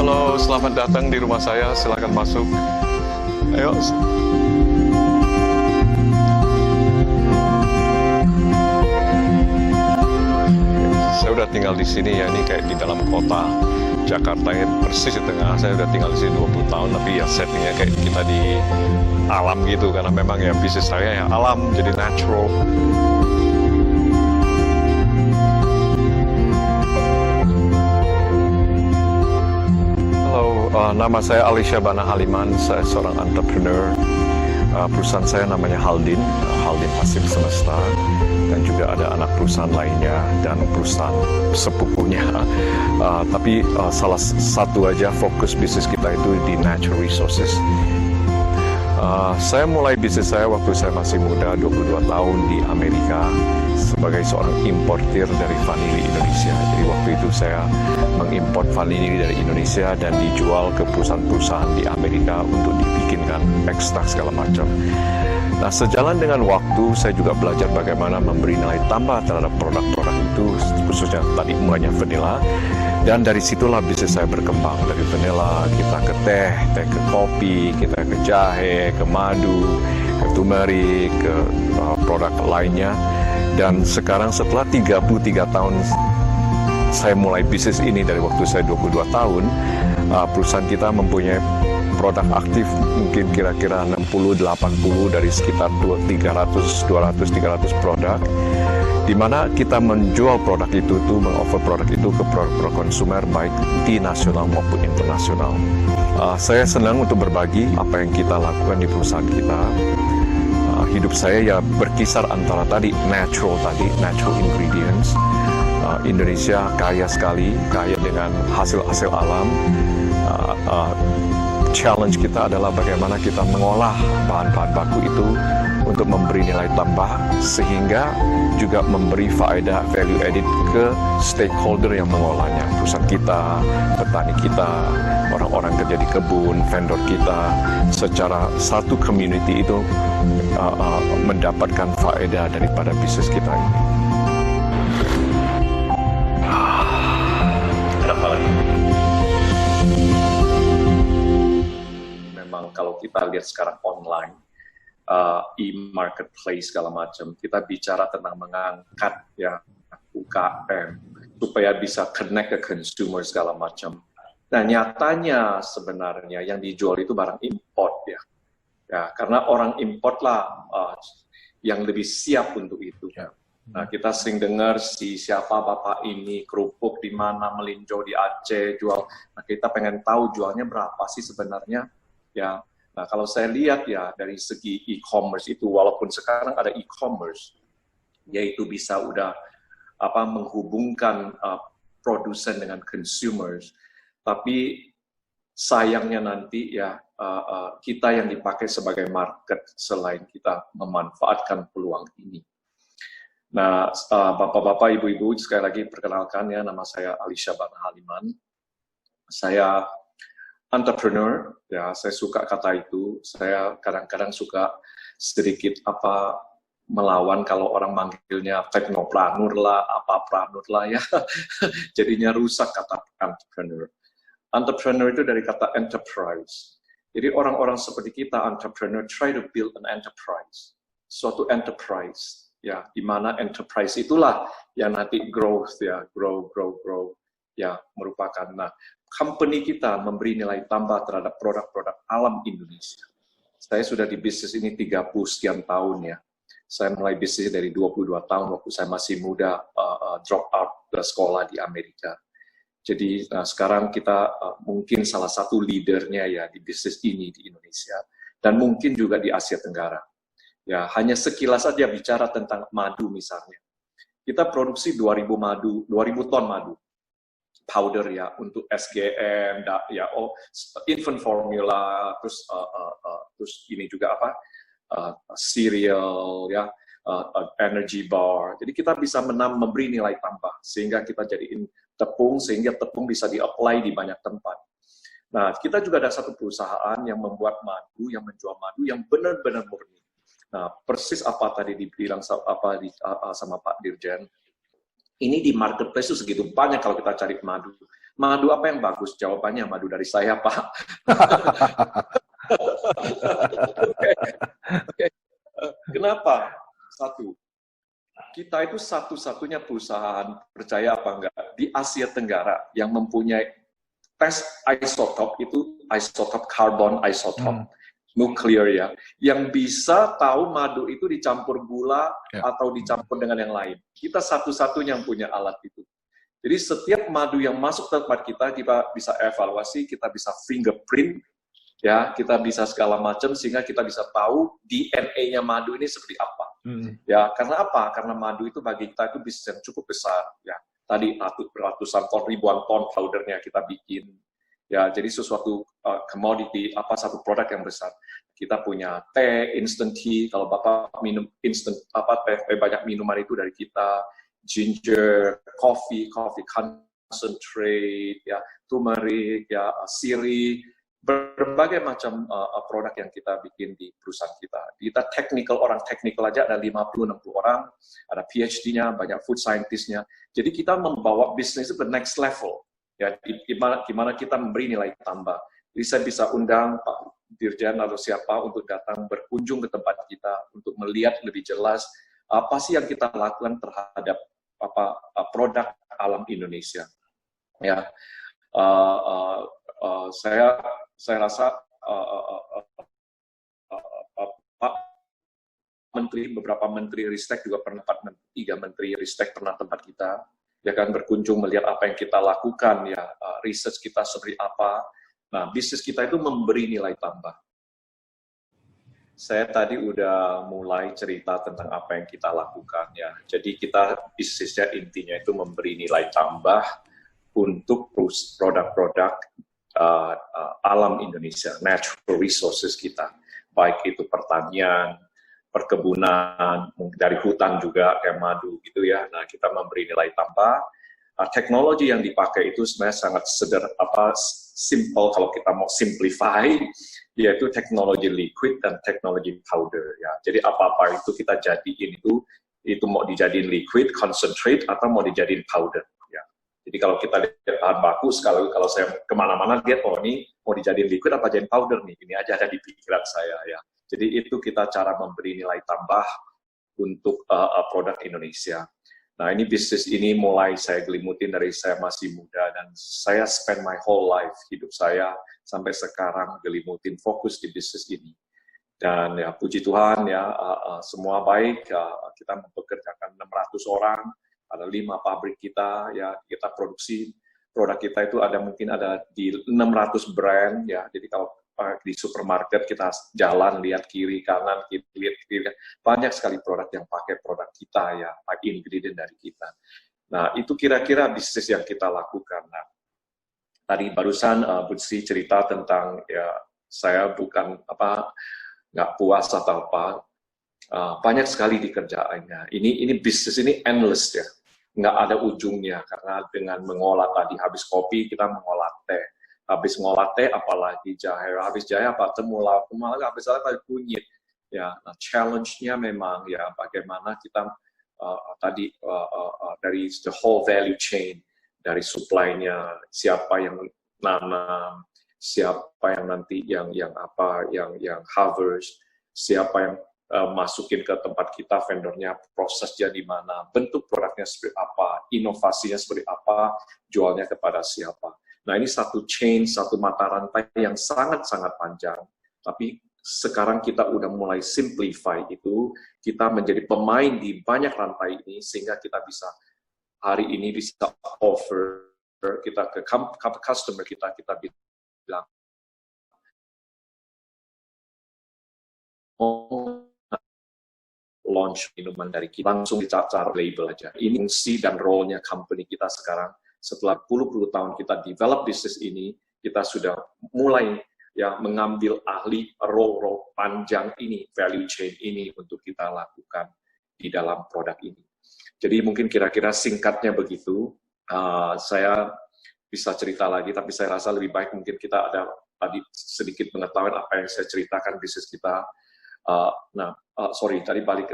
Halo, selamat datang di rumah saya. Silakan masuk. Ayo. Saya udah tinggal di sini ya, ini kayak di dalam kota Jakarta ya, persis di tengah. Saya udah tinggal di sini 20 tahun, tapi ya settingnya kayak kita di alam gitu, karena memang ya bisnis saya ya alam, jadi natural. Halo, nama saya Alisha Bana Haliman, saya seorang entrepreneur. Perusahaan saya namanya Haldin, Haldin Pasif Semesta, dan juga ada anak perusahaan lainnya dan perusahaan sepupunya. Tapi salah satu aja fokus bisnis kita itu di natural resources. Saya mulai bisnis saya waktu saya masih muda, 22 tahun di Amerika, sebagai seorang importir dari vanili Indonesia. Jadi waktu itu saya mengimport vanili dari Indonesia dan dijual ke perusahaan-perusahaan di Amerika untuk dibikinkan ekstrak segala macam. Nah, sejalan dengan waktu, saya juga belajar bagaimana memberi nilai tambah terhadap produk-produk itu, khususnya tadi mulanya vanilla. Dan dari situlah bisnis saya berkembang. Dari vanilla, kita ke teh, teh ke kopi, kita ke jahe, ke madu, ke turmeric, ke produk lainnya. Dan sekarang setelah 33 tahun saya mulai bisnis ini, dari waktu saya 22 tahun, perusahaan kita mempunyai produk aktif mungkin kira-kira 60-80 dari sekitar 200-300 produk, di mana kita menjual produk itu tuh, mengoffer produk itu ke produk konsumer baik di nasional maupun internasional. Saya senang untuk berbagi apa yang kita lakukan di perusahaan kita. Hidup saya ya berkisar antara tadi natural ingredients. Indonesia kaya sekali, kaya dengan hasil-hasil alam. Challenge kita adalah bagaimana kita mengolah bahan-bahan baku itu untuk memberi nilai tambah, sehingga juga memberi faedah value added ke stakeholder yang mengolahnya, perusahaan kita, petani kita, orang-orang kerja di kebun, vendor kita, secara satu community itu mendapatkan faedah daripada bisnis kita ini. Apa lagi? Memang kalau kita lihat sekarang online, e-marketplace segala macam, kita bicara tentang mengangkat ya UKM supaya bisa connect ke consumer segala macam. Nah, nyatanya sebenarnya yang dijual itu barang import ya. Ya, karena orang import lah yang lebih siap untuk itu. Ya. Nah, kita sering dengar siapa bapak ini kerupuk di mana melinjo di Aceh jual. Nah, kita pengen tahu jualnya berapa sih sebenarnya. Ya. Nah, kalau saya lihat ya dari segi e-commerce itu, walaupun sekarang ada e-commerce, yaitu bisa udah menghubungkan produsen dengan consumers, tapi sayangnya nanti ya kita yang dipakai sebagai market selain kita memanfaatkan peluang ini. Nah, bapak-bapak, ibu-ibu, sekali lagi perkenalkan ya, nama saya Alisha Bana Haliman. Saya entrepreneur, ya saya suka kata itu. Saya kadang-kadang suka sedikit melawan kalau orang manggilnya teknopreneur lah, pranur lah ya. Jadinya rusak kata entrepreneur. Entrepreneur itu dari kata enterprise. Jadi orang-orang seperti kita, entrepreneur, try to build an enterprise. Suatu enterprise, ya, di mana enterprise itulah yang nanti growth, ya, grow, ya, merupakan. Nah, company kita memberi nilai tambah terhadap produk-produk alam Indonesia. Saya sudah di bisnis ini 30 sekian tahun ya. Saya mulai bisnis dari 22 tahun waktu saya masih muda, drop out ke sekolah di Amerika. Jadi sekarang kita mungkin salah satu leadernya ya di bisnis ini di Indonesia, dan mungkin juga di Asia Tenggara. Ya, hanya sekilas saja bicara tentang madu misalnya. Kita produksi 2000 ton madu powder ya untuk SGM, ya infant formula, terus ini juga cereal ya, energy bar. Jadi kita bisa memberi nilai tambah sehingga kita jadiin tepung, sehingga tepung bisa di-apply di banyak tempat. Nah, kita juga ada satu perusahaan yang membuat madu, yang menjual madu yang benar-benar murni. Nah, persis apa tadi dibilang sama Pak Dirjen, Ini di marketplace itu segitu banyak kalau kita cari madu. Madu apa yang bagus? Jawabannya madu dari saya, Pak. Oke. Kenapa? Satu, kita itu satu-satunya perusahaan, percaya apa enggak, di Asia Tenggara yang mempunyai tes isotop, itu isotop karbon, isotop nuklir ya, yang bisa tahu madu itu dicampur gula atau dicampur dengan yang lain. Kita satu-satunya yang punya alat itu. Jadi setiap madu yang masuk ke tempat kita bisa evaluasi, kita bisa fingerprint, ya, kita bisa segala macam sehingga kita bisa tahu DNA-nya madu ini seperti apa. Ya, karena apa? Karena madu itu bagi kita itu bisnis yang cukup besar. Ya, tadi ratusan ton, ribuan ton powdernya kita bikin. Ya, jadi sesuatu commodity, satu produk yang besar. Kita punya teh, instant tea. Kalau Bapak minum instant teh, banyak minuman itu dari kita. Ginger, coffee concentrate, ya, turmeric, ya, sirih, berbagai macam produk yang kita bikin di perusahaan kita. Kita orang technical aja ada 50-60 orang, ada PhD-nya, banyak food scientist-nya. Jadi kita membawa bisnis itu ke next level. Ya, gimana kita memberi nilai tambah. Jadi saya bisa undang Pak Dirjen atau siapa untuk datang berkunjung ke tempat kita untuk melihat lebih jelas apa sih yang kita lakukan terhadap produk alam Indonesia. Ya, saya rasa Pak beberapa menteri Ristek juga pernah, 3 menteri Ristek pernah tempat kita, ya kan, berkunjung melihat apa yang kita lakukan, ya, research kita seperti apa. Nah, bisnis kita itu memberi nilai tambah. Saya tadi udah mulai cerita tentang apa yang kita lakukan, ya. Jadi kita bisnisnya intinya itu memberi nilai tambah untuk produk-produk alam Indonesia, natural resources kita, baik itu pertanian, perkebunan, dari hutan juga kayak madu gitu ya. Nah, kita memberi nilai tambah. Teknologi yang dipakai itu sebenarnya sangat simple kalau kita mau simplify, yaitu teknologi liquid dan teknologi powder ya. Jadi apa-apa itu kita jadiin itu mau dijadiin liquid, concentrate, atau mau dijadiin powder ya. Jadi kalau kita lihat bahan baku, kalau saya kemana-mana lihat, oh ini mau dijadiin liquid apa jadiin powder nih, ini aja ada di pikiran saya ya. Jadi itu kita cara memberi nilai tambah untuk produk Indonesia. Nah, ini bisnis ini mulai saya gelimutin dari saya masih muda, dan saya spend my whole life, hidup saya sampai sekarang gelimutin fokus di bisnis ini. Dan ya puji Tuhan ya, semua baik, kita mempekerjakan 600 orang, ada 5 pabrik kita, ya kita produksi, produk kita itu mungkin ada di 600 brand, ya, jadi kalau di supermarket kita jalan lihat kiri kanan banyak sekali produk yang pakai produk kita ya, ingredient dari kita. Nah, itu kira-kira bisnis yang kita lakukan. Nah, tadi barusan Butsi cerita tentang ya saya bukan nggak puas atau apa, banyak sekali di kerjaannya. Ini bisnis ini endless ya, nggak ada ujungnya, karena dengan mengolah tadi, habis kopi kita mengolah teh. Habis ngolah teh, apalagi jahe, habis jahe apa temulawak, habis apa kunyit. Ya, nah, challenge-nya memang ya bagaimana kita dari the whole value chain, dari supply-nya, siapa yang nanam, siapa yang nanti yang harvest, siapa yang masukin ke tempat kita, vendornya, prosesnya di mana, bentuk produknya seperti apa, inovasinya seperti apa, jualnya kepada siapa. Nah, ini satu chain, satu mata rantai yang sangat-sangat panjang. Tapi sekarang kita udah mulai simplify itu, kita menjadi pemain di banyak rantai ini, sehingga kita bisa, hari ini bisa offer kita ke customer kita bilang, launch minuman dari kita, langsung dicacar label aja. Ini fungsi dan role-nya company kita sekarang. Setelah puluh tahun kita develop bisnis ini, kita sudah mulai ya mengambil ahli role panjang ini, value chain ini untuk kita lakukan di dalam produk ini. Jadi mungkin kira-kira singkatnya begitu. Saya bisa cerita lagi, tapi saya rasa lebih baik mungkin kita ada tadi sedikit pengetahuan apa yang saya ceritakan bisnis kita. Sorry, tadi balik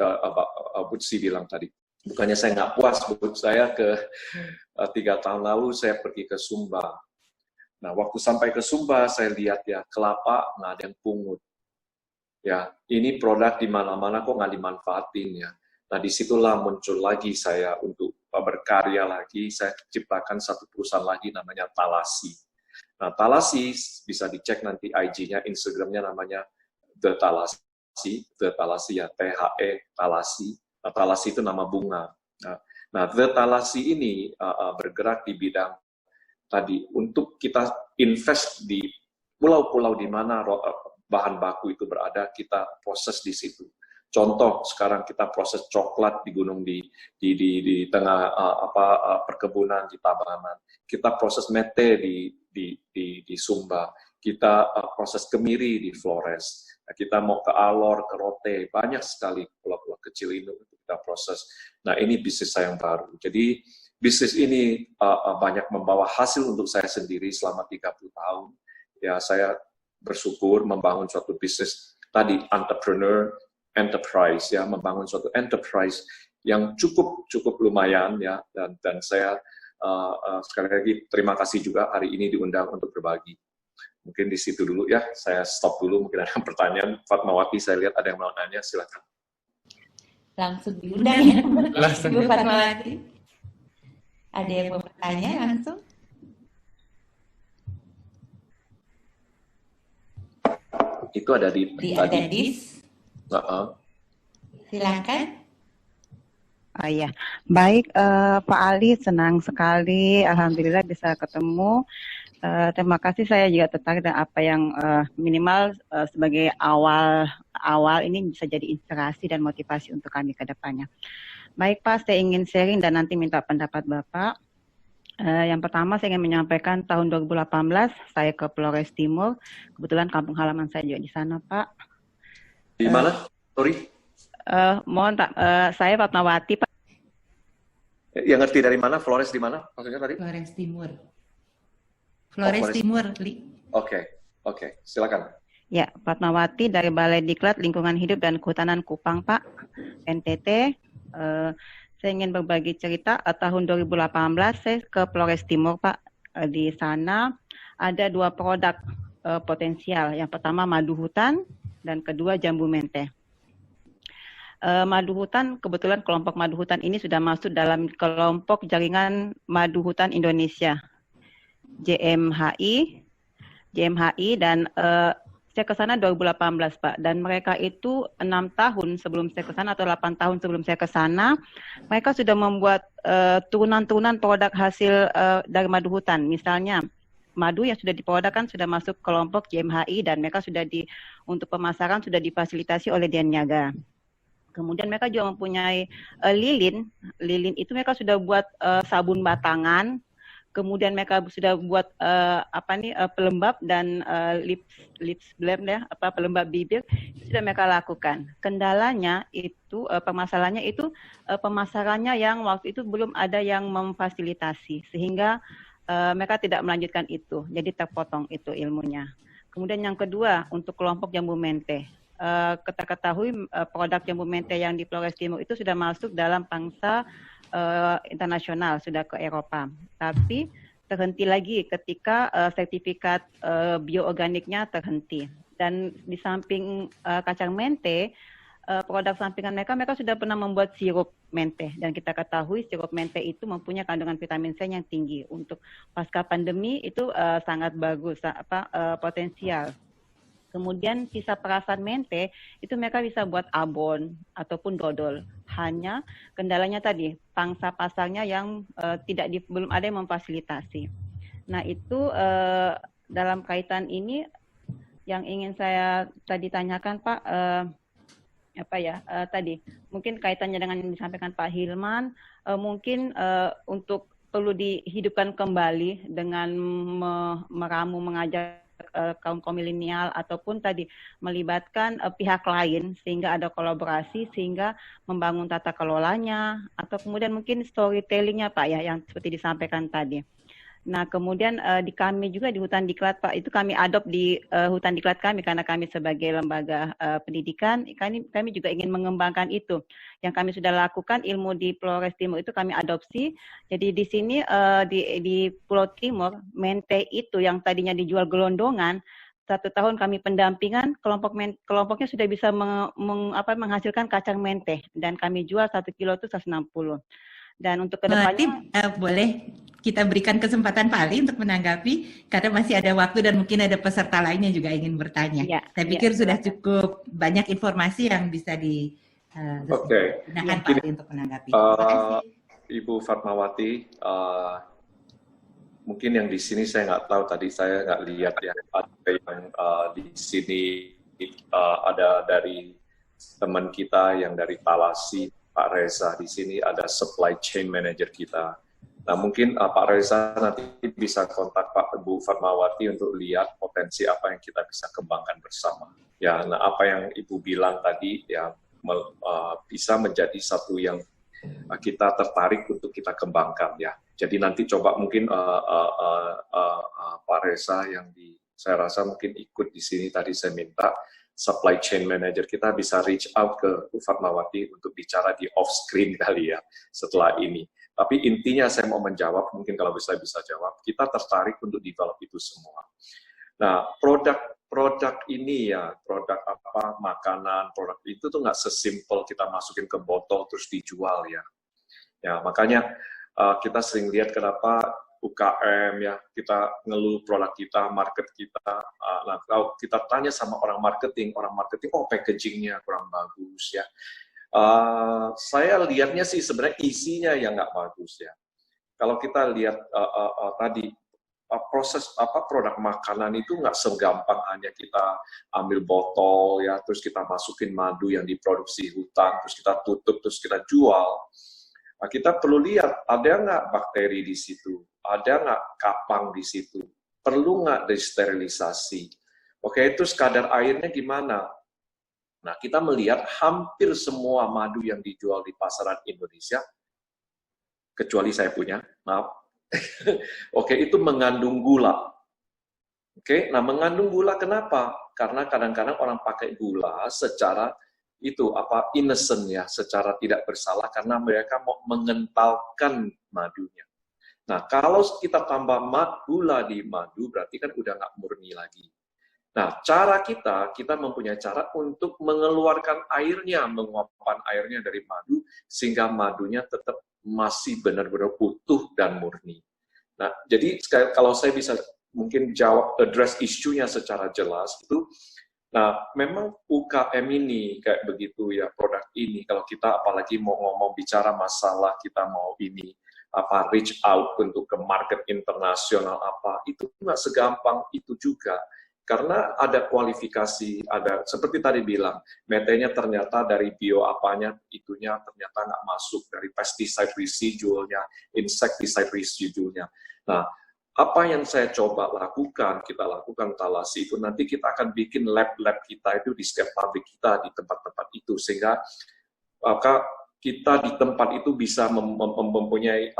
Butsi bilang tadi. Bukannya saya nggak puas, saya 3 tahun lalu saya pergi ke Sumba. Nah, waktu sampai ke Sumba, saya lihat ya, kelapa nggak ada yang pungut. Ya, ini produk di mana-mana kok nggak dimanfaatin ya. Nah, disitulah muncul lagi saya untuk berkarya lagi, saya ciptakan satu perusahaan lagi namanya Talasi. Nah, Talasi bisa dicek nanti IG-nya, Instagram-nya namanya The Talasi, The Talasi ya, THE Talasi. Nah, Talasi itu nama bunga. Nah, The Talasi ini bergerak di bidang tadi untuk kita invest di pulau-pulau di mana bahan baku itu berada, kita proses di situ. Contoh sekarang kita proses coklat di gunung di tengah perkebunan di Tabanan. Kita proses mete di Sumba. Kita proses kemiri di Flores. Nah, kita mau ke Alor, ke Rote, banyak sekali pulau-pulau kecil ini untuk kita proses. Nah, ini bisnis saya yang baru. Jadi bisnis ini banyak membawa hasil untuk saya sendiri selama 30 tahun. Ya, saya bersyukur membangun suatu bisnis tadi enterprise ya, membangun suatu enterprise yang cukup lumayan ya, dan saya sekali lagi terima kasih juga hari ini diundang untuk berbagi. Mungkin di situ dulu ya, saya stop dulu, mungkin ada pertanyaan. Fatmawati, saya lihat ada yang mau nanya, silakan. Langsung diundang ya, Ibu Fatmawati. Ada yang mau bertanya langsung? Itu ada di Adadis. Silakan. Oh iya, baik Pak Ali, senang sekali, alhamdulillah bisa ketemu. Terima kasih, saya juga tertarik dengan apa yang minimal sebagai awal ini bisa jadi inspirasi dan motivasi untuk kami ke depannya. Baik Pak, saya ingin sharing dan nanti minta pendapat Bapak. Yang pertama saya ingin menyampaikan tahun 2018 saya ke Flores Timur, kebetulan kampung halaman saya juga di sana Pak. Di mana? Sorry? Mohon saya Fatmawati Pak. Yang ngerti dari mana? Flores di mana? Maksudnya tadi? Flores Timur. Flores Timur, Li. Oke, silakan. Ya, Fatmawati dari Balai Diklat Lingkungan Hidup dan Kehutanan Kupang, Pak, NTT. Saya ingin berbagi cerita, tahun 2018 saya ke Flores Timur, Pak. Di sana ada 2 produk potensial. Yang pertama madu hutan, dan kedua jambu mente. Madu hutan, kebetulan kelompok madu hutan ini sudah masuk dalam kelompok jaringan madu hutan Indonesia. JMHI dan saya ke sana 2018 Pak, dan mereka itu 6 tahun sebelum saya ke sana atau 8 tahun sebelum saya ke sana, mereka sudah membuat turunan-turunan produk hasil dari madu hutan. Misalnya madu yang sudah diprodukkan sudah masuk kelompok JMHI dan mereka sudah untuk pemasaran sudah difasilitasi oleh Dian Niaga. Kemudian mereka juga mempunyai lilin itu mereka sudah buat sabun batangan. Kemudian mereka sudah buat pelembab dan lips balm ya, pelembab bibir, itu sudah mereka lakukan. Kendalanya itu permasalahannya itu pemasarannya yang waktu itu belum ada yang memfasilitasi sehingga mereka tidak melanjutkan itu. Jadi terpotong itu ilmunya. Kemudian yang kedua untuk kelompok jambu mente. Kita ketahui produk jambu mente yang di Flores Timur itu sudah masuk dalam pangsa internasional, sudah ke Eropa, tapi terhenti lagi ketika sertifikat bioorganiknya terhenti. Dan di samping kacang mente, produk sampingan mereka sudah pernah membuat sirup mente, dan kita ketahui sirup mente itu mempunyai kandungan vitamin C yang tinggi untuk pasca pandemi itu sangat bagus, potensial. Kemudian sisa perasan mente itu mereka bisa buat abon ataupun dodol. Hanya kendalanya tadi pangsa pasarnya yang belum ada yang memfasilitasi. Nah itu dalam kaitan ini yang ingin saya tadi tanyakan Pak, tadi mungkin kaitannya dengan yang disampaikan Pak Hilman, mungkin untuk perlu dihidupkan kembali dengan mengajak kaum milenial ataupun tadi melibatkan pihak lain sehingga ada kolaborasi sehingga membangun tata kelolanya atau kemudian mungkin storytellingnya Pak ya yang seperti disampaikan tadi. Nah, kemudian di kami juga di hutan diklat Pak, itu kami adopt di hutan diklat kami karena kami sebagai lembaga pendidikan, kami juga ingin mengembangkan itu. Yang kami sudah lakukan ilmu di Flores Timur itu kami adopsi. Jadi di sini di Pulau Timur, mente itu yang tadinya dijual gelondongan, 1 tahun kami pendampingan, kelompoknya sudah bisa menghasilkan kacang menteh dan kami jual 1 kilo itu 160. Dan untuk kedepannya boleh kita berikan kesempatan Pak Ali untuk menanggapi karena masih ada waktu dan mungkin ada peserta lainnya juga ingin bertanya. Ya, saya pikir sudah cukup banyak informasi yang bisa digunakan Pak Ali untuk menanggapi. Terima kasih. Ibu Fatmawati, mungkin yang di sini saya nggak tahu, tadi saya nggak lihat ya, ada yang di sini ada dari teman kita yang dari Talasi, Pak Reza. Di sini ada supply chain manager kita. Nah, mungkin Pak Reza nanti bisa kontak Pak Ibu Fatmawati untuk lihat potensi apa yang kita bisa kembangkan bersama. Ya, nah apa yang Ibu bilang tadi ya bisa menjadi satu yang kita tertarik untuk kita kembangkan ya. Jadi nanti coba mungkin Pak Reza yang saya rasa mungkin ikut di sini tadi saya minta supply chain manager kita bisa reach out ke Bu Fatmawati untuk bicara di off screen kali ya setelah ini. Tapi intinya saya mau menjawab, mungkin kalau bisa jawab, kita tertarik untuk develop itu semua. Nah, produk ini ya, produk apa, makanan, produk itu tuh nggak sesimpel kita masukin ke botol terus dijual ya. Ya, makanya kita sering lihat kenapa UKM ya, kita ngeluh produk kita, market kita. Nah, kalau kita tanya sama orang marketing, oh packagingnya kurang bagus ya. Saya lihatnya sih sebenarnya isinya yang nggak bagus ya. Kalau kita lihat tadi proses produk makanan itu nggak segampang hanya kita ambil botol ya, terus kita masukin madu yang diproduksi hutan, terus kita tutup, terus kita jual. Nah, kita perlu lihat ada nggak bakteri di situ, ada nggak kapang di situ, perlu nggak desterilisasi. Oke, terus kadar airnya gimana? Nah, kita melihat hampir semua madu yang dijual di pasaran Indonesia, kecuali saya punya, maaf. Oke, itu mengandung gula. Oke, nah mengandung gula kenapa? Karena kadang-kadang orang pakai gula secara innocent ya, secara tidak bersalah karena mereka mau mengentalkan madunya. Nah, kalau kita tambah gula di madu, berarti kan udah nggak murni lagi. Nah, cara kita mempunyai cara untuk mengeluarkan airnya, menguapkan airnya dari madu, sehingga madunya tetap masih benar-benar utuh dan murni. Nah, jadi kalau saya bisa mungkin address isunya secara jelas, itu nah, memang UKM ini kayak begitu ya, produk ini, kalau kita apalagi mau ngomong bicara masalah kita mau ini, reach out untuk ke market internasional itu nggak segampang itu juga. Karena ada kualifikasi, ada seperti tadi bilang, metenya ternyata dari bio itunya ternyata nggak masuk, dari pesticide residualnya, insecticide residualnya. Nah, apa yang saya coba lakukan, kita lakukan Talasi itu, nanti kita akan bikin lab-lab kita itu di setiap pabrik kita, di tempat-tempat itu, sehingga kita di tempat itu bisa mempunyai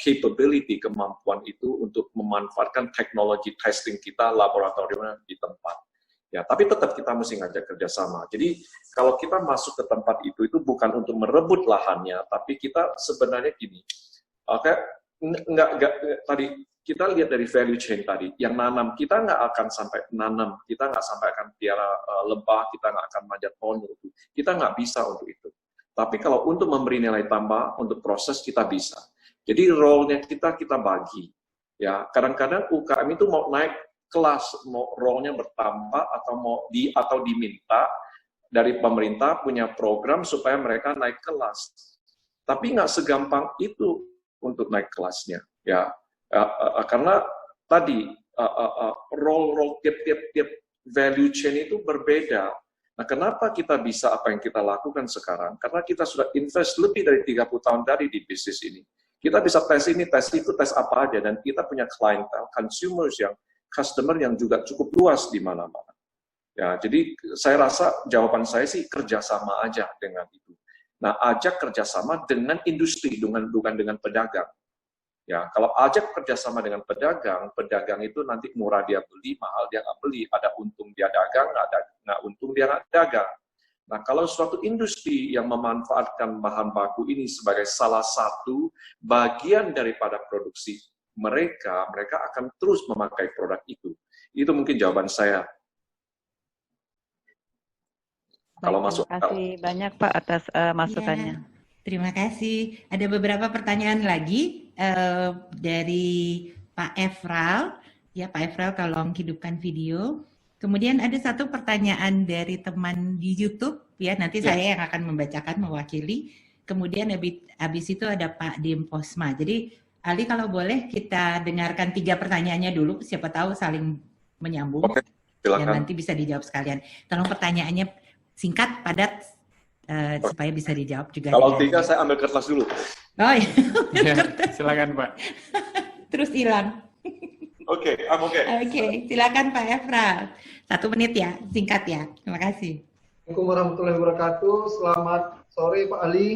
capability, kemampuan itu untuk memanfaatkan teknologi testing kita, laboratoriumnya di tempat. Ya, tapi tetap kita mesti ngajak kerjasama. Jadi kalau kita masuk ke tempat itu bukan untuk merebut lahannya, tapi kita sebenarnya gini, tadi kita lihat dari value chain tadi, yang nanam, kita nggak akan sampai nanam, kita nggak sampai akan piara lebah, kita nggak akan manjat pohon itu. Kita nggak bisa untuk itu. Tapi kalau untuk memberi nilai tambah, untuk proses kita bisa. Jadi role-nya kita bagi. Ya, kadang-kadang UKM itu mau naik kelas, mau role-nya bertambah atau diminta dari pemerintah punya program supaya mereka naik kelas. Tapi nggak segampang itu untuk naik kelasnya. Ya, karena tadi role tiap value chain itu berbeda. Nah, kenapa kita bisa apa yang kita lakukan sekarang? Karena kita sudah invest lebih dari 30 tahun dari di bisnis ini. Kita bisa tes ini, tes itu, tes apa aja, dan kita punya clientele, customer yang juga cukup luas di mana-mana. Ya, jadi saya rasa jawaban saya sih kerjasama aja dengan itu. Nah, ajak kerjasama dengan industri, bukan dengan pedagang. Ya, kalau ajak kerjasama dengan pedagang, pedagang itu nanti murah dia beli, mahal dia nggak beli, ada untung dia dagang, nggak untung dia nggak dagang. Nah, kalau suatu industri yang memanfaatkan bahan baku ini sebagai salah satu bagian daripada produksi mereka, mereka akan terus memakai produk itu. Itu mungkin jawaban saya. Kalau masuk Terima kasih banyak Pak atas masukannya. Ya, terima kasih. Ada beberapa pertanyaan lagi dari Pak Efral. Ya, Pak Efral, tolong hidupkan video. Kemudian ada satu pertanyaan dari teman di YouTube. Ya, nanti saya yang akan membacakan mewakili. Kemudian habis itu ada Pak Demposma. Jadi, Ali kalau boleh kita dengarkan 3 pertanyaannya dulu. Siapa tahu saling menyambung. Oke, silakan. Dan nanti bisa dijawab sekalian. Tolong pertanyaannya singkat, padat, supaya bisa dijawab juga. Kalau 3 saya ambil kertas dulu. Oh iya, ya, silakan Pak. Terus hilang. Oke, I'm okay. Oke, silakan Pak Efral. 1 menit ya, singkat ya. Terima kasih. Assalamualaikum warahmatullahi wabarakatuh. Selamat sore Pak Ali.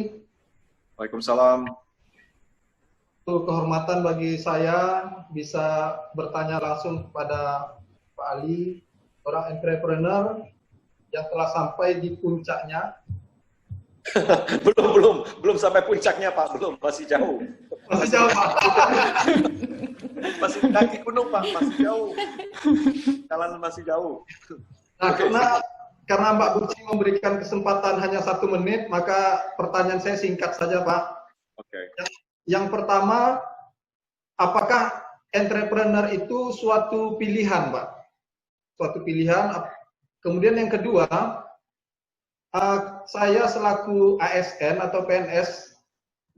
Waalaikumsalam. Itu kehormatan bagi saya bisa bertanya langsung kepada Pak Ali, seorang entrepreneur yang telah sampai di puncaknya. belum sampai puncaknya Pak, belum, masih jauh. Masih jauh Pak. Masih kaki gunung Pak, masih jauh. Jalan masih jauh. Nah, karena Mbak Buci memberikan kesempatan hanya 1 menit, maka pertanyaan saya singkat saja Pak. Oke. Yang pertama, apakah entrepreneur itu suatu pilihan Pak? Suatu pilihan. Kemudian yang kedua, saya selaku ASN atau PNS,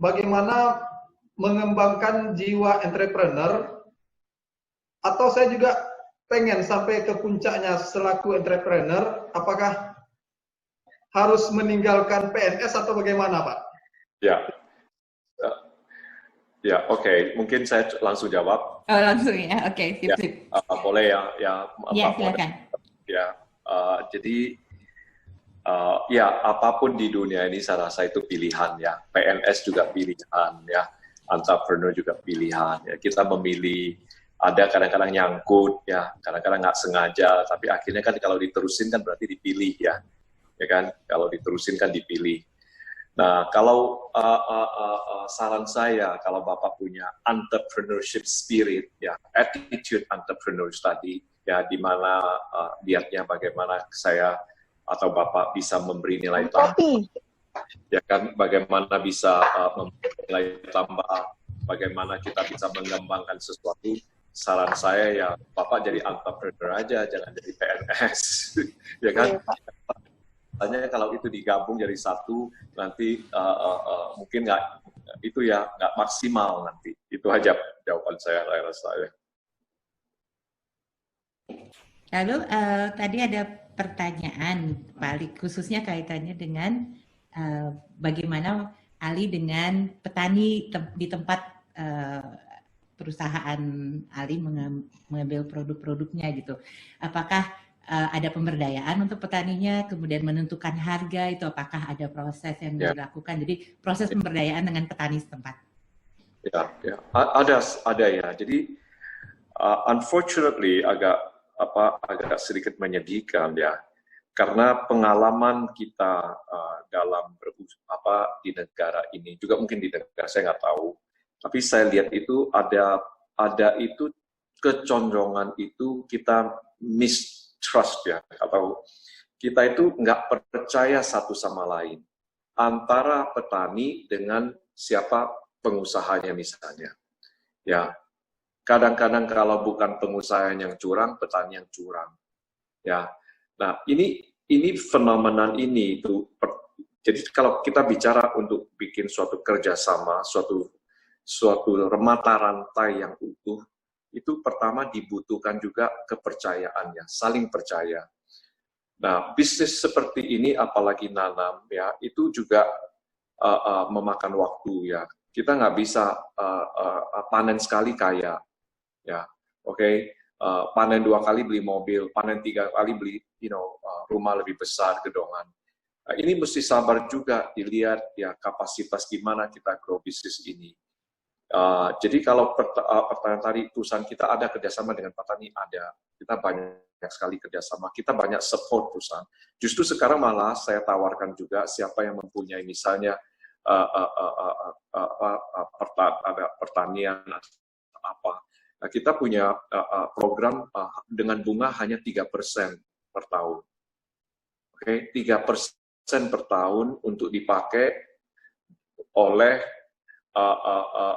bagaimana mengembangkan jiwa entrepreneur, atau saya juga pengen sampai ke puncaknya selaku entrepreneur, apakah harus meninggalkan PNS atau bagaimana Pak? Ya, oke. Mungkin saya langsung jawab. Oh langsung ya, oke, sip. Boleh ya. Ya, silakan. Ya, jadi ya apapun di dunia ini saya rasa itu pilihan ya. PNS juga pilihan ya, entrepreneur juga pilihan ya. Kita memilih, ada kadang-kadang nyangkut ya, kadang-kadang nggak sengaja, tapi akhirnya kan kalau diterusin kan berarti dipilih ya kan? Kalau diterusin kan dipilih. Nah, kalau saran saya, kalau Bapak punya entrepreneurship spirit ya, attitude entrepreneur tadi ya, di mana lihatnya bagaimana saya atau Bapak bisa memberi nilai tambah, ya kan, bagaimana bisa memberi nilai tambah, bagaimana kita bisa mengembangkan sesuatu. Saran saya ya, Bapak jadi entrepreneur aja, jangan jadi PNS, ya kan? Tanya kalau itu digabung jadi satu, nanti mungkin nggak maksimal nanti. Itu aja jawaban saya, rasa. Lalu tadi ada pertanyaan, Pak, khususnya kaitannya dengan bagaimana Ali dengan petani di tempat perusahaan Ali mengambil produk-produknya gitu. Apakah ada pemberdayaan untuk petaninya, kemudian menentukan harga itu, apakah ada proses yang dilakukan? Jadi proses pemberdayaan dengan petani setempat. Ya, ada ya. Jadi unfortunately agak sedikit menyedihkan ya, karena pengalaman kita dalam di negara ini, juga mungkin di negara saya nggak tahu, tapi saya lihat itu ada itu kecenderungan itu kita mistrust ya, atau kita itu nggak percaya satu sama lain antara petani dengan siapa pengusahanya misalnya. Ya, kadang-kadang kalau bukan pengusaha yang curang, petani yang curang. Ya, nah ini fenomena ini itu. Jadi kalau kita bicara untuk bikin suatu kerjasama, suatu mata rantai yang utuh, itu pertama dibutuhkan juga kepercayaannya, saling percaya. Nah, bisnis seperti ini, apalagi nanam, ya, itu juga memakan waktu ya. Kita nggak bisa panen sekali kaya, ya, oke. Panen 2 kali beli mobil, panen 3 kali beli, rumah lebih besar, gedongan. Nah, ini mesti sabar juga dilihat ya kapasitas gimana kita grow bisnis ini. Jadi kalau pertanyaan tadi, perusahaan kita ada kerjasama dengan petani, ada. Kita banyak sekali kerjasama, kita banyak support perusahaan. Justru sekarang malah saya tawarkan juga siapa yang mempunyai misalnya ada pertanian apa. Nah, kita punya program dengan bunga hanya 3% per tahun. Oke, 3% per tahun untuk dipakai oleh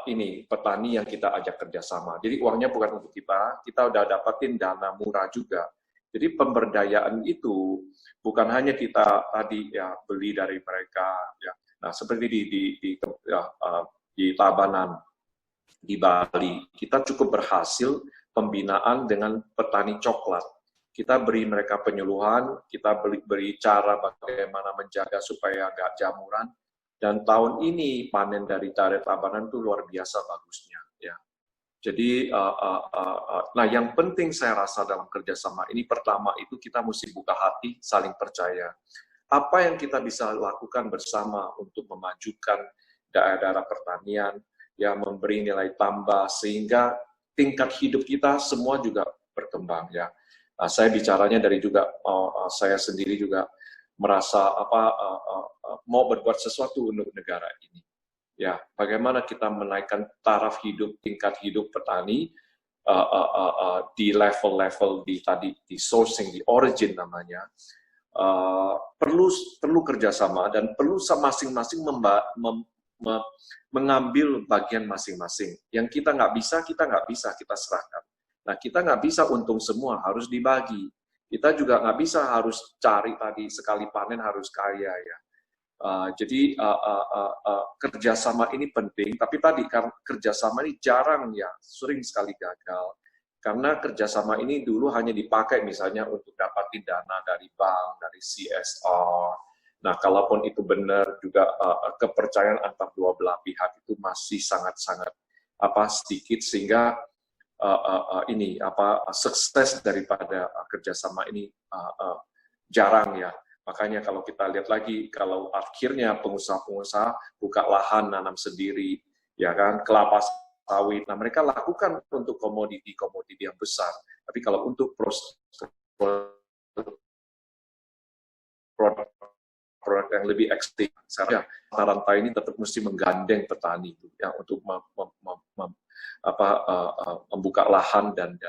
ini petani yang kita ajak kerjasama. Jadi uangnya bukan untuk kita udah dapatin dana murah juga. Jadi pemberdayaan itu bukan hanya kita tadi ya beli dari mereka ya. Nah seperti di Tabanan di Bali, kita cukup berhasil pembinaan dengan petani coklat. Kita beri mereka penyuluhan, kita beri cara bagaimana menjaga supaya nggak jamuran. Dan tahun ini panen dari Tabanan itu luar biasa bagusnya. Ya. Jadi, nah yang penting saya rasa dalam kerjasama ini, pertama itu kita mesti buka hati, saling percaya. Apa yang kita bisa lakukan bersama untuk memajukan daerah pertanian, yang memberi nilai tambah, sehingga tingkat hidup kita semua juga berkembang. Ya. Nah, saya bicaranya dari juga, saya sendiri juga merasa mau berbuat sesuatu untuk negara ini. Ya, bagaimana kita menaikkan taraf hidup, tingkat hidup petani di level-level di sourcing, di origin namanya, perlu kerjasama dan perlu masing-masing mengambil bagian masing-masing. Yang kita nggak bisa, kita serahkan. Nah, kita nggak bisa untung semua, harus dibagi. Kita juga nggak bisa harus cari tadi sekali panen harus kaya ya. Jadi kerjasama ini penting, tapi tadi kerjasama ini jarang ya, sering sekali gagal. Karena kerjasama ini dulu hanya dipakai misalnya untuk dapatin dana dari bank, dari CSR. Nah, kalaupun itu benar juga kepercayaan antar dua belah pihak itu masih sangat-sangat sedikit sehingga sukses daripada kerjasama ini jarang ya. Makanya kalau kita lihat lagi, kalau akhirnya pengusaha-pengusaha buka lahan nanam sendiri, ya kan, kelapa sawit, nah mereka lakukan untuk komoditi yang besar. Tapi kalau untuk produk yang lebih ekstrim, saya rantai ini tetap mesti menggandeng petani ya untuk membuka lahan dan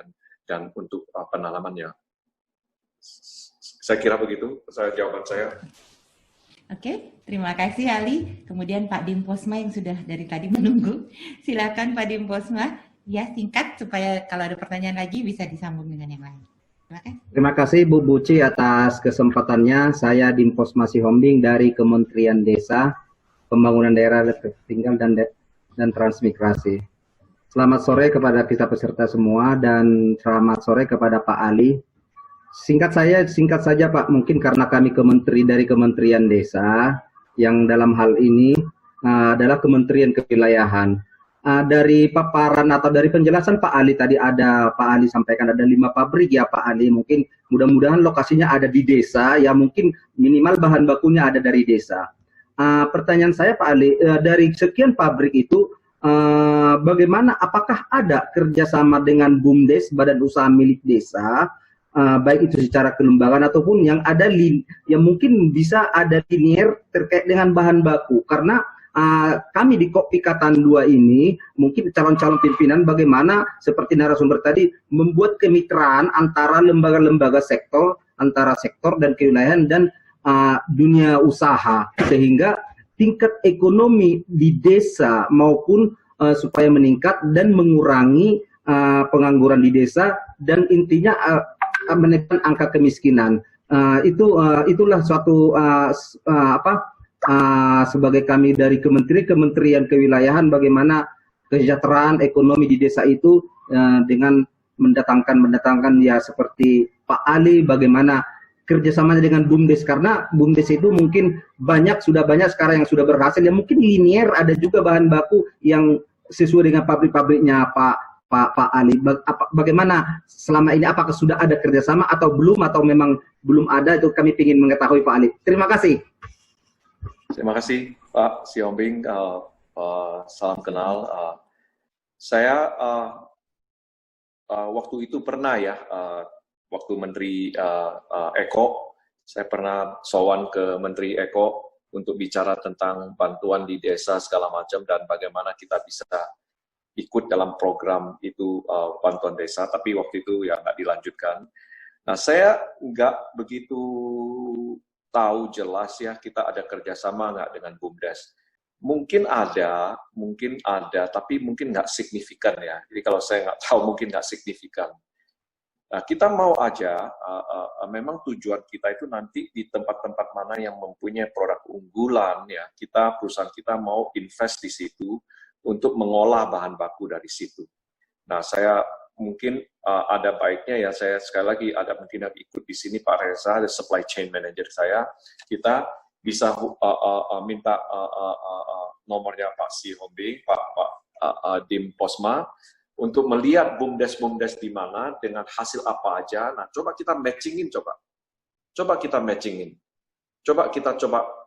untuk penanamannya. Saya kira begitu, jawaban saya. Oke, terima kasih Ali. Kemudian Pak Dimposma yang sudah dari tadi menunggu. Silakan Pak Dimposma, ya singkat supaya kalau ada pertanyaan lagi bisa disambung dengan yang lain. Terima kasih Bu Buci atas kesempatannya. Saya Dimposma Sihombing dari Kementerian Desa, Pembangunan Daerah Tertinggal dan Transmigrasi. Selamat sore kepada kita peserta semua dan selamat sore kepada Pak Ali. Singkat saja Pak, mungkin karena kami dari Kementerian Desa yang dalam hal ini adalah Kementerian Kewilayahan. Dari paparan atau dari penjelasan Pak Ali tadi Pak Ali sampaikan ada 5 pabrik ya Pak Ali, mungkin mudah-mudahan lokasinya ada di desa ya, mungkin minimal bahan bakunya ada dari desa. Pertanyaan saya Pak Ali, dari sekian pabrik itu bagaimana, apakah ada kerjasama dengan BUMDes, Badan Usaha Milik Desa, baik itu secara kelembagaan ataupun yang ada yang mungkin bisa ada linier terkait dengan bahan baku, karena kami di Kopikatan 2 ini mungkin calon-calon pimpinan bagaimana seperti narasumber tadi membuat kemitraan antara lembaga-lembaga sektor, antara sektor dan kewilayahan dan dunia usaha sehingga tingkat ekonomi di desa maupun supaya meningkat dan mengurangi pengangguran di desa dan intinya menekan angka kemiskinan. Itulah suatu sebagai kami dari Kementerian Kewilayahan bagaimana kesejahteraan ekonomi di desa itu dengan mendatangkan ya seperti Pak Ali, bagaimana kerjasamanya dengan BUMDes, karena BUMDes itu mungkin sudah banyak sekarang yang sudah berhasil ya, mungkin linier ada juga bahan baku yang sesuai dengan pabrik-pabriknya Pak Ali. Bagaimana selama ini, apakah sudah ada kerjasama atau belum, atau memang belum ada, itu kami ingin mengetahui Pak Ali. Terima kasih. Terima kasih Pak Sihombing, salam kenal. Saya waktu itu pernah ya, waktu Menteri Eko, saya pernah sowan ke Menteri Eko untuk bicara tentang bantuan di desa segala macam dan bagaimana kita bisa ikut dalam program itu bantuan desa, tapi waktu itu ya nggak dilanjutkan. Nah, saya nggak begitu tahu jelas ya kita ada kerjasama nggak dengan BUMDes. Mungkin ada, tapi mungkin nggak signifikan ya. Jadi kalau saya nggak tahu, mungkin nggak signifikan. Nah, kita mau aja, memang tujuan kita itu nanti di tempat-tempat mana yang mempunyai produk unggulan, ya perusahaan kita mau invest di situ untuk mengolah bahan baku dari situ. Nah, saya mungkin ada baiknya ya, saya sekali lagi ada mungkin yang ikut di sini Pak Reza, the supply chain manager saya, kita bisa minta nomornya Pak Si Hombing, Pak Dim Posma, untuk melihat BUMDes di mana, dengan hasil apa aja. Nah, coba kita matchingin, coba kita matchingin. Coba kita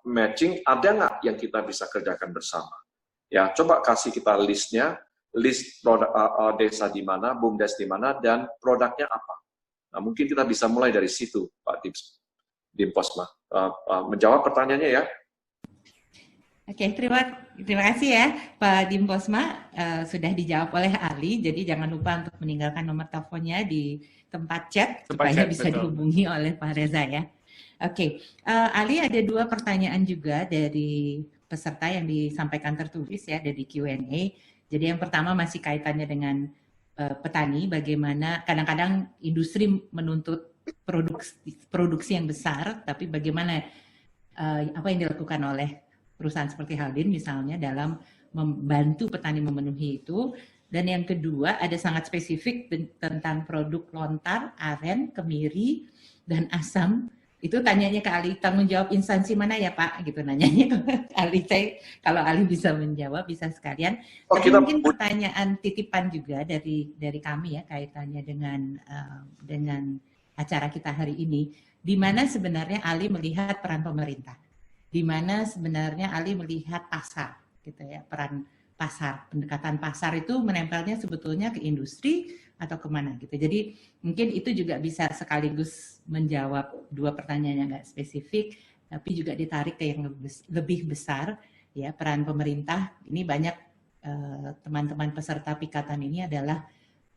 matching, ada nggak yang kita bisa kerjakan bersama. Ya, coba kasih kita list produk desa di mana, BUMDes di mana, dan produknya apa. Nah, mungkin kita bisa mulai dari situ, Pak Dim Posma. Menjawab pertanyaannya ya. Oke, terima kasih ya Pak Dim Posma, sudah dijawab oleh Ali, jadi jangan lupa untuk meninggalkan nomor teleponnya di tempat chat supaya bisa dihubungi oleh Pak Reza ya. Oke, Ali ada 2 pertanyaan juga dari peserta yang disampaikan tertulis ya dari Q&A. Jadi yang pertama masih kaitannya dengan petani, bagaimana kadang-kadang industri menuntut produksi yang besar, tapi bagaimana apa yang dilakukan oleh perusahaan seperti Haldin misalnya dalam membantu petani memenuhi itu. Dan yang kedua ada sangat spesifik tentang produk lontar, aren, kemiri, dan asam. Itu tanyanya ke Ali, tanggung jawab instansi mana ya Pak? Gitu nanyanya ke Ali. Kalau Ali bisa menjawab bisa sekalian. Tapi mungkin pertanyaan titipan juga dari kami ya kaitannya dengan acara kita hari ini. Di mana sebenarnya Ali melihat peran pemerintah? Di mana sebenarnya Ali melihat pasar, gitu ya, peran pasar, pendekatan pasar itu menempelnya sebetulnya ke industri atau kemana gitu. Jadi mungkin itu juga bisa sekaligus menjawab 2 pertanyaan yang nggak spesifik, tapi juga ditarik ke yang lebih besar, ya peran pemerintah. Ini banyak teman-teman peserta pikatan ini adalah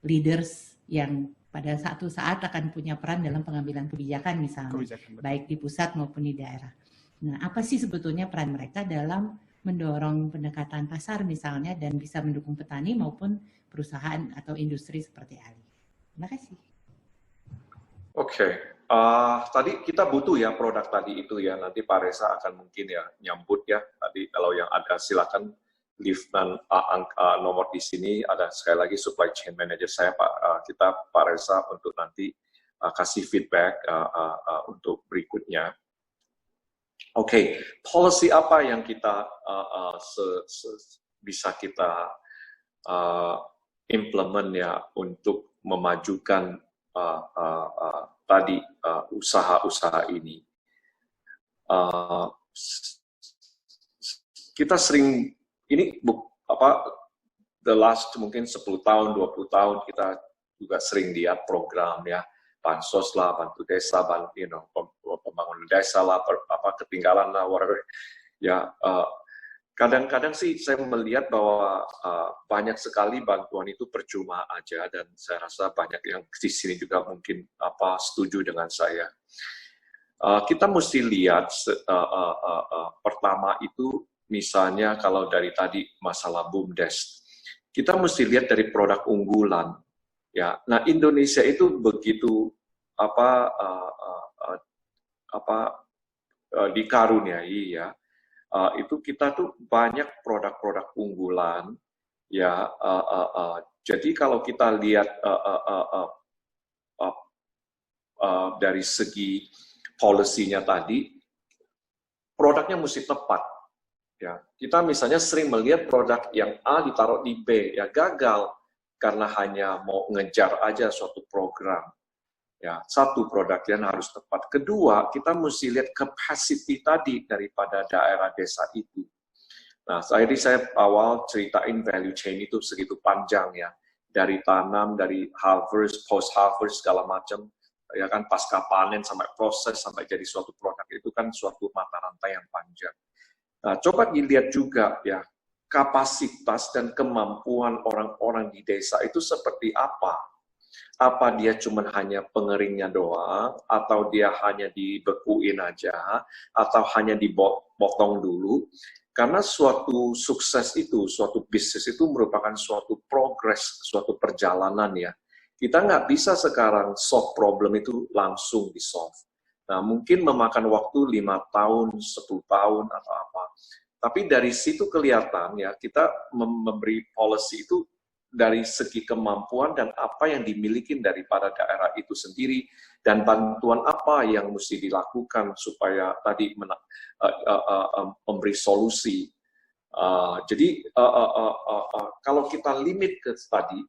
leaders yang pada satu saat akan punya peran dalam pengambilan kebijakan misalnya, baik di pusat maupun di daerah. Nah, apa sih sebetulnya peran mereka dalam mendorong pendekatan pasar misalnya dan bisa mendukung petani maupun perusahaan atau industri seperti Ali? Terima kasih. Oke, tadi kita butuh ya produk tadi itu ya. Nanti Pak Reza akan mungkin ya nyambut ya. Tadi kalau yang ada silakan leave nomor di sini. Ada sekali lagi supply chain manager saya Pak Reza untuk nanti kasih feedback untuk berikutnya. Oke, policy apa yang kita bisa kita implement ya untuk memajukan tadi usaha-usaha ini? Kita sering ini the last mungkin 10 tahun, 20 tahun kita juga sering lihat program ya. Bansos lah, bantu desa, pembangunan desa lah, ketinggalan lah, whatever. Ya, kadang-kadang sih saya melihat bahwa banyak sekali bantuan itu percuma aja, dan saya rasa banyak yang di sini juga mungkin setuju dengan saya. Kita mesti lihat pertama itu misalnya kalau dari tadi masalah BUMDes, kita mesti lihat dari produk unggulan. Ya, nah Indonesia itu begitu dikaruniai ya, itu kita tuh banyak produk-produk unggulan ya. Jadi kalau kita lihat dari segi policy-nya tadi, produknya mesti tepat. Ya, kita misalnya sering melihat produk yang A ditaruh di B, ya gagal karena hanya mau ngejar aja suatu program. Ya, satu produknya harus tepat. Kedua, kita mesti lihat capacity tadi daripada daerah desa itu. Nah, tadi saya awal ceritain value chain itu segitu panjang ya, dari tanam, dari harvest, post harvest segala macam, ya kan pasca panen sampai proses sampai jadi suatu produk itu kan suatu mata rantai yang panjang. Nah, coba dilihat juga ya kapasitas dan kemampuan orang-orang di desa itu seperti apa. Apa dia cuma hanya pengeringnya doang, atau dia hanya dibekuin aja, atau hanya dipotong dulu. Karena suatu sukses itu, suatu bisnis itu merupakan suatu progress, suatu perjalanan ya. Kita nggak bisa sekarang solve problem itu langsung di-solve. Nah, mungkin memakan waktu 5 tahun, 10 tahun, atau apa. Tapi dari situ kelihatan ya, kita memberi policy itu dari segi kemampuan dan apa yang dimiliki daripada daerah itu sendiri, dan bantuan apa yang mesti dilakukan supaya tadi memberi solusi. Jadi kalau kita limit ke tadi,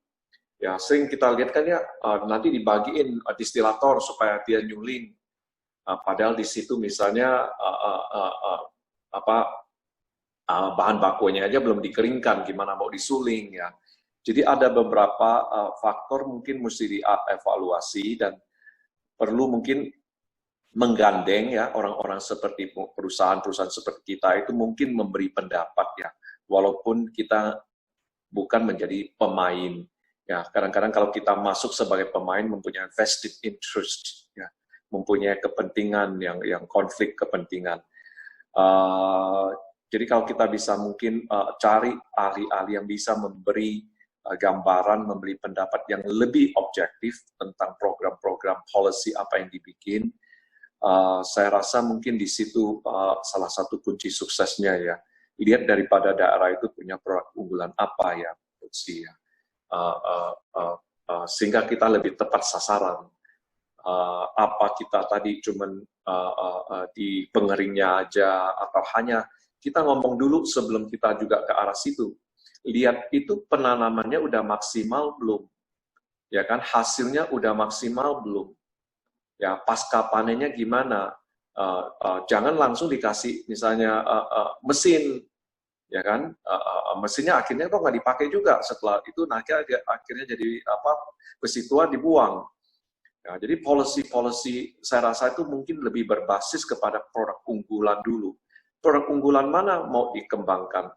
ya sering kita lihat kan ya nanti dibagiin distilator supaya dia nyuling, padahal di situ misalnya bahan bakunya aja belum dikeringkan, gimana mau disuling ya. Jadi ada beberapa faktor mungkin mesti dievaluasi dan perlu mungkin menggandeng ya orang-orang seperti perusahaan-perusahaan seperti kita itu mungkin memberi pendapat ya, walaupun kita bukan menjadi pemain ya. Kadang-kadang kalau kita masuk sebagai pemain mempunyai vested interest ya, mempunyai kepentingan yang konflik kepentingan. Jadi kalau kita bisa mungkin cari ahli-ahli yang bisa memberi gambaran, memberi pendapat yang lebih objektif tentang program-program policy apa yang dibikin, saya rasa mungkin di situ salah satu kunci suksesnya ya. Lihat daripada daerah itu punya produk unggulan apa ya, sehingga kita lebih tepat sasaran. Apa kita tadi cuman di pengeringnya aja, atau hanya kita ngomong dulu sebelum kita juga ke arah situ. Lihat itu penanamannya udah maksimal belum, ya kan, hasilnya udah maksimal belum, ya pasca panennya gimana, jangan langsung dikasih misalnya mesin, ya kan, mesinnya akhirnya kok nggak dipakai juga, setelah itu nanti akhirnya jadi besi tua dibuang. Ya, jadi policy saya rasa itu mungkin lebih berbasis kepada produk unggulan dulu. Produk unggulan mana mau dikembangkan?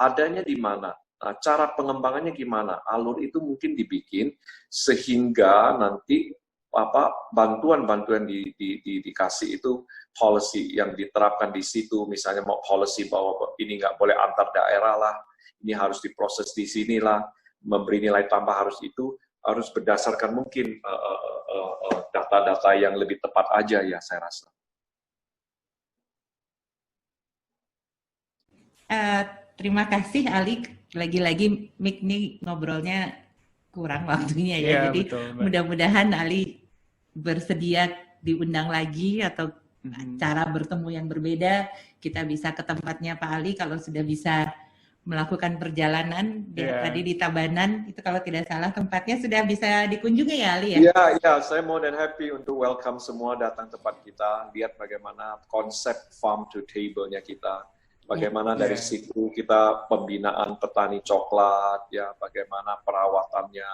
Adanya di mana? Nah, cara pengembangannya gimana? Alur itu mungkin dibikin sehingga nanti bantuan-bantuan dikasih itu policy yang diterapkan di situ. Misalnya mau policy bahwa ini nggak boleh antar daerah lah, ini harus diproses di sini lah, memberi nilai tambah harus berdasarkan mungkin data-data yang lebih tepat aja ya saya rasa. Terima kasih Ali, lagi-lagi Mik nih ngobrolnya kurang waktunya ya, jadi mudah-mudahan Ali bersedia diundang lagi atau cara bertemu yang berbeda, kita bisa ke tempatnya Pak Ali kalau sudah bisa melakukan perjalanan tadi di Tabanan, itu kalau tidak salah tempatnya sudah bisa dikunjungi ya Ali ya? Iya, saya more than happy untuk welcome semua datang tempat kita, lihat bagaimana konsep farm to table-nya kita. Bagaimana dari situ kita pembinaan petani coklat, ya, bagaimana perawatannya,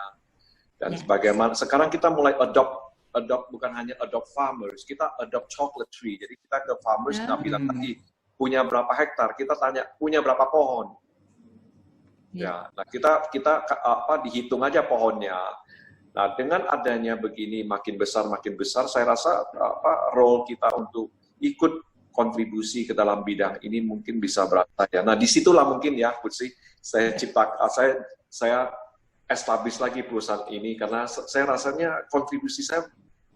dan bagaimana sekarang kita mulai adopt bukan hanya adopt farmers, kita adopt chocolate tree. Jadi kita ke farmers nggak bilang tadi punya berapa hektar, kita tanya punya berapa pohon. Ya, nah kita dihitung aja pohonnya. Nah dengan adanya begini makin besar, saya rasa role kita untuk ikut kontribusi ke dalam bidang ini mungkin bisa berasa ya. Nah disitulah mungkin ya Putri, saya establish lagi perusahaan ini karena saya rasanya kontribusi saya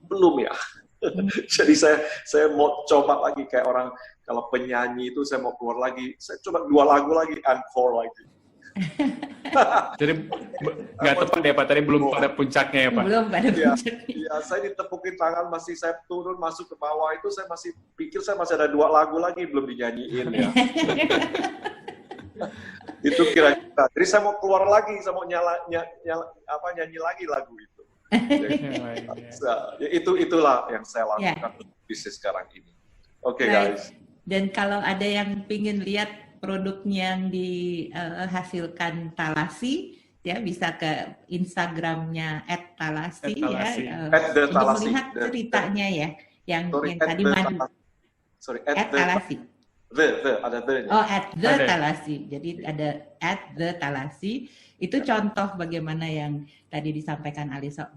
belum ya. Jadi saya mau coba lagi kayak orang kalau penyanyi itu saya mau keluar lagi, saya coba 2 lagu lagi, encore lagi. Jadi nggak tepat ya Pak, tadi belum pada puncaknya ya Pak? Belum pada puncaknya. Ya, saya ditepukin tangan, masih saya turun masuk ke bawah itu saya masih pikir saya masih ada 2 lagu lagi belum dinyanyiin ya. Itu kira-kira. Jadi saya mau keluar lagi, saya mau nyanyi lagi lagu itu. Jadi, itulah yang saya lakukan untuk bisnis sekarang ini. Oke, guys. Dan kalau ada yang pingin lihat produknya yang dihasilkan Thalasi, ya bisa ke Instagramnya @Thalasi ya, untuk @thalasi. melihat ceritanya ya, yang tadi @Thalasi. Ada the-nya. Oh, @the-Thalasi. Jadi ada @the-Thalasi. Itu contoh bagaimana yang tadi disampaikan Alisa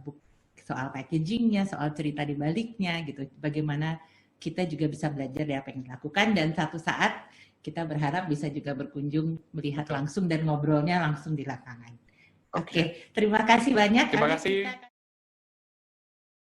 soal packagingnya, soal cerita di baliknya gitu. Bagaimana kita juga bisa belajar dari apa yang dilakukan, dan satu saat kita berharap bisa juga berkunjung, melihat langsung dan ngobrolnya langsung di lapangan. Oke, terima kasih banyak. Terima kasih.